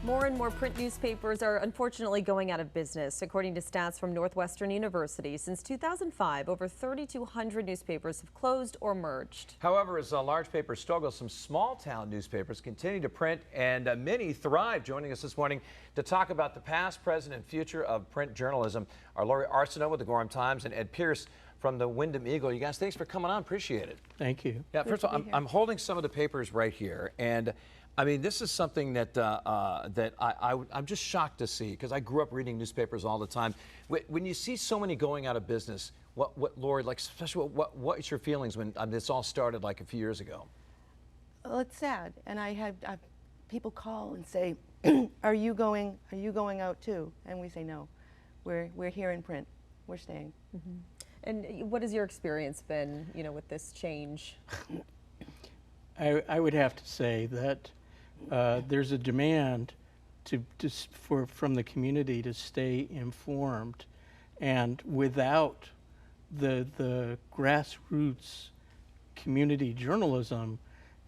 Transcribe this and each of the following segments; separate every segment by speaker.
Speaker 1: More and more print newspapers are unfortunately going out of business. According to stats from Northwestern University, since 2005, over 3,200 newspapers have closed or merged.
Speaker 2: However, as large papers struggle, some small-town newspapers continue to print, and many thrive. Joining us this morning to talk about the past, present, and future of print journalism are Lori Arsenault with the Gorham Times and Ed Pierce from the Windham Eagle. You guys, thanks for coming on. Appreciate it.
Speaker 3: Thank you.
Speaker 2: Yeah, first of all, I'm holding some of the papers right here, and I mean, this is something that I'm just shocked to see, because I grew up reading newspapers all the time. When you see so many going out of business, what Lori, like, especially what's your feelings when this all started like a few years ago?
Speaker 4: Well, it's sad, and I have people call and say, "Are you going out too?" And we say, "No, we're here in print. We're staying."
Speaker 1: Mm-hmm. And what has your experience been, you know, with this change?
Speaker 3: I would have to say that there's a demand from the community to stay informed, and without the grassroots community journalism,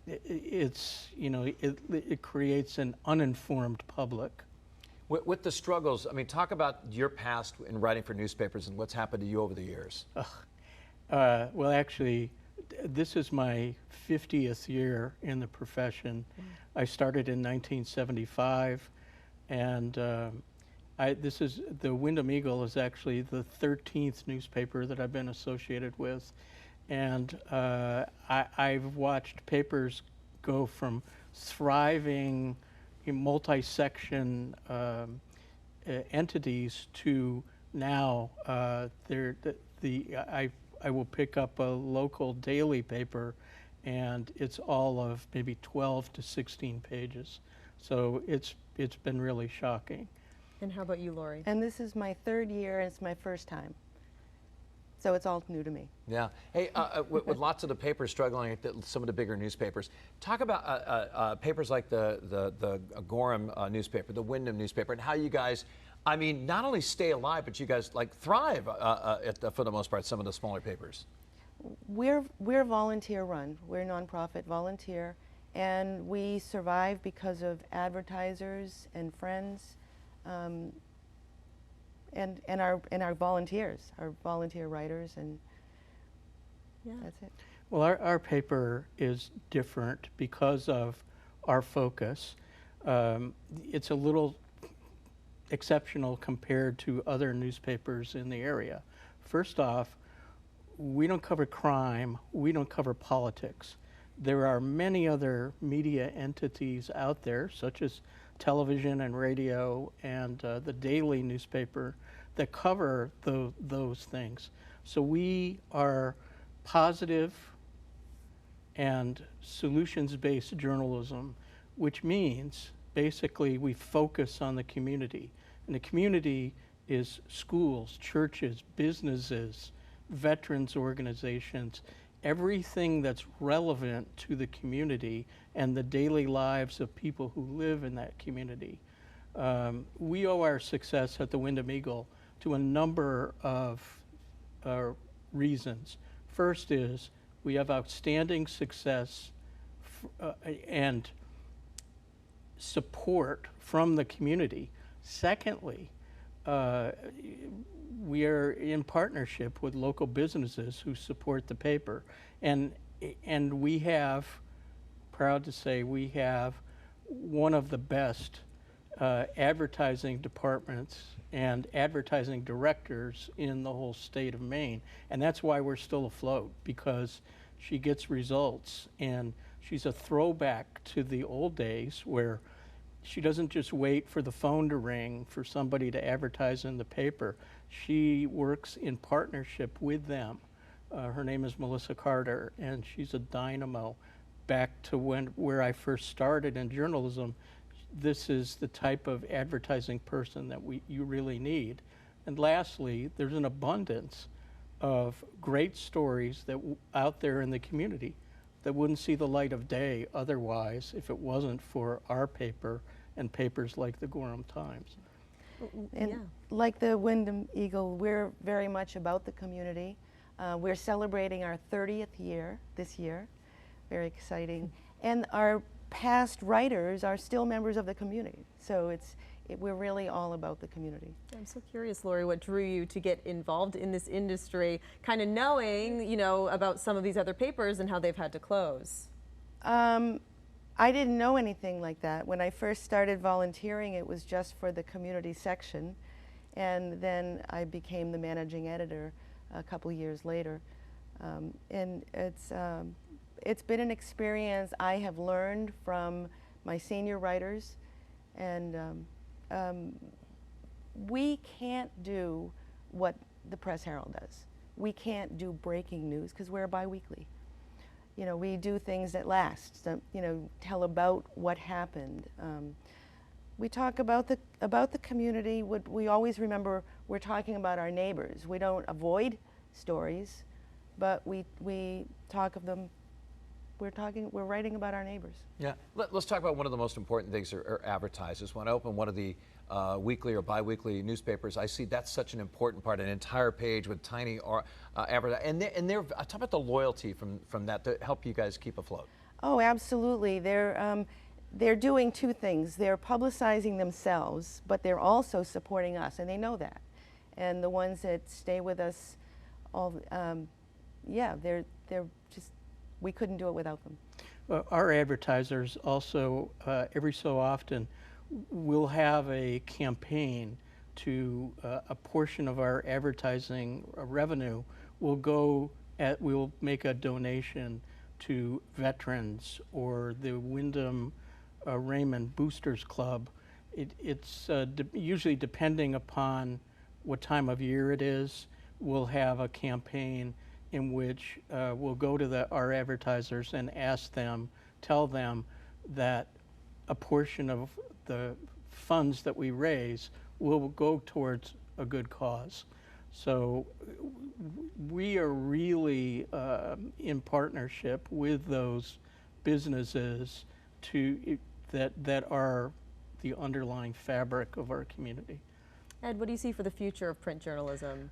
Speaker 3: it creates an uninformed public.
Speaker 2: With the struggles, I mean, talk about your past in writing for newspapers and what's happened to you over the years.
Speaker 3: Well, actually, this is my 50th year in the profession. I started in 1975, and the Windham Eagle is actually the 13th newspaper that I've been associated with, and I've watched papers go from thriving multi-section entities to now I will pick up a local daily paper, and it's all of maybe 12 to 16 pages. So it's been really shocking.
Speaker 1: And how about you, Lori?
Speaker 4: And this is my third year, and it's my first time. So it's all new to me.
Speaker 2: Yeah. Hey, with lots of the papers struggling at some of the bigger newspapers, talk about papers like the Gorham newspaper, the Windham newspaper, and how you guys, I mean, not only stay alive, but you guys like thrive for the most part, some of the smaller papers.
Speaker 4: We're volunteer run. We're nonprofit volunteer, and we survive because of advertisers and friends, and our volunteers, our volunteer writers, and yeah, that's it.
Speaker 3: Well, our paper is different because of our focus. It's a little exceptional compared to other newspapers in the area. First off, we don't cover crime, we don't cover politics. There are many other media entities out there, such as television and radio and the daily newspaper, that cover those things. So we are positive and solutions-based journalism, which means basically we focus on the community. And the community is schools, churches, businesses, veterans organizations, everything that's relevant to the community and the daily lives of people who live in that community. We owe our success at the Windham Eagle to a number of reasons. First is we have outstanding success and support from the community. Secondly, we are in partnership with local businesses who support the paper, and we have, proud to say, we have one of the best advertising departments and advertising directors in the whole state of Maine, and that's why we're still afloat, because she gets results, and she's a throwback to the old days where she doesn't just wait for the phone to ring for somebody to advertise in the paper. She works in partnership with them. Her name is Melissa Carter, and she's a dynamo. Back to where I first started in journalism, this is the type of advertising person that you really need. And lastly, there's an abundance of great stories that out there in the community that wouldn't see the light of day otherwise if it wasn't for our paper and papers like the Gorham Times.
Speaker 4: And like the Windham Eagle, we're very much about the community. We're celebrating our 30th year this year. Very exciting. And our past writers are still members of the community. So we're really all about the community.
Speaker 1: I'm so curious, Lori, what drew you to get involved in this industry, kind of knowing, you know, about some of these other papers and how they've had to close?
Speaker 4: I didn't know anything like that. When I first started volunteering, it was just for the community section, and then I became the managing editor a couple years later. And it's been an experience I have learned from my senior writers, and we can't do what the Press Herald does. We can't do breaking news because we're biweekly. You know, we do things that last, you know, tell about what happened. We talk about the community. We always remember we're talking about our neighbors. We don't avoid stories, but we talk of them. We're writing about our neighbors.
Speaker 2: Yeah, let's talk about one of the most important things are advertisers. When I open one of the weekly or biweekly newspapers, I see that's such an important part, an entire page with tiny advertising. And they're talk about the loyalty from that to help you guys keep afloat.
Speaker 4: Oh, absolutely. They're doing two things. They're publicizing themselves, but they're also supporting us, and they know that. And the ones that stay with us, yeah, they're just. We couldn't do it without them.
Speaker 3: Well, our advertisers also, every so often, will have a campaign to a portion of our advertising revenue will we'll make a donation to veterans or the Windham Raymond Boosters Club. It's usually depending upon what time of year it is, we'll have a campaign in which we'll go to our advertisers and tell them that a portion of the funds that we raise will go towards a good cause. So we are really in partnership with those businesses that are the underlying fabric of our community.
Speaker 1: Ed, what do you see for the future of print journalism?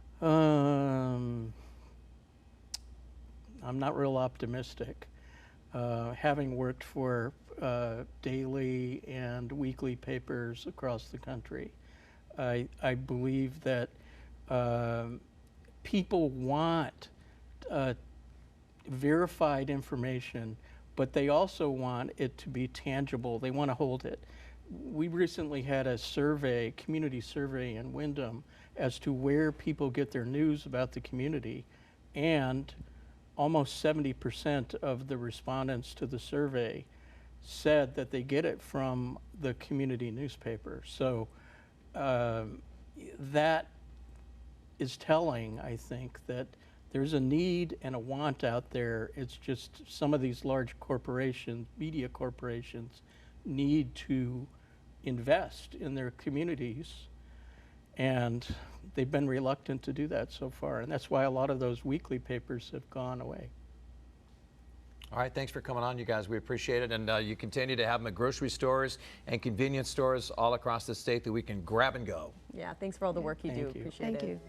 Speaker 3: I'm not real optimistic. Having worked for daily and weekly papers across the country, I believe that people want verified information, but they also want it to be tangible. They want to hold it. We recently had a survey, community survey in Windham, as to where people get their news about the community, and almost 70% of the respondents to the survey said that they get it from the community newspaper. So that is telling, I think, that there's a need and a want out there. It's just some of these large corporations, media corporations, need to invest in their communities, and they've been reluctant to do that so far, and that's why a lot of those weekly papers have gone away.
Speaker 2: All right, thanks for coming on, you guys. We appreciate it, and you continue to have them at grocery stores and convenience stores all across the state that we can grab and go.
Speaker 1: Yeah, thanks for all the work you do.
Speaker 3: Thank you.
Speaker 1: Appreciate it.
Speaker 4: Thank you.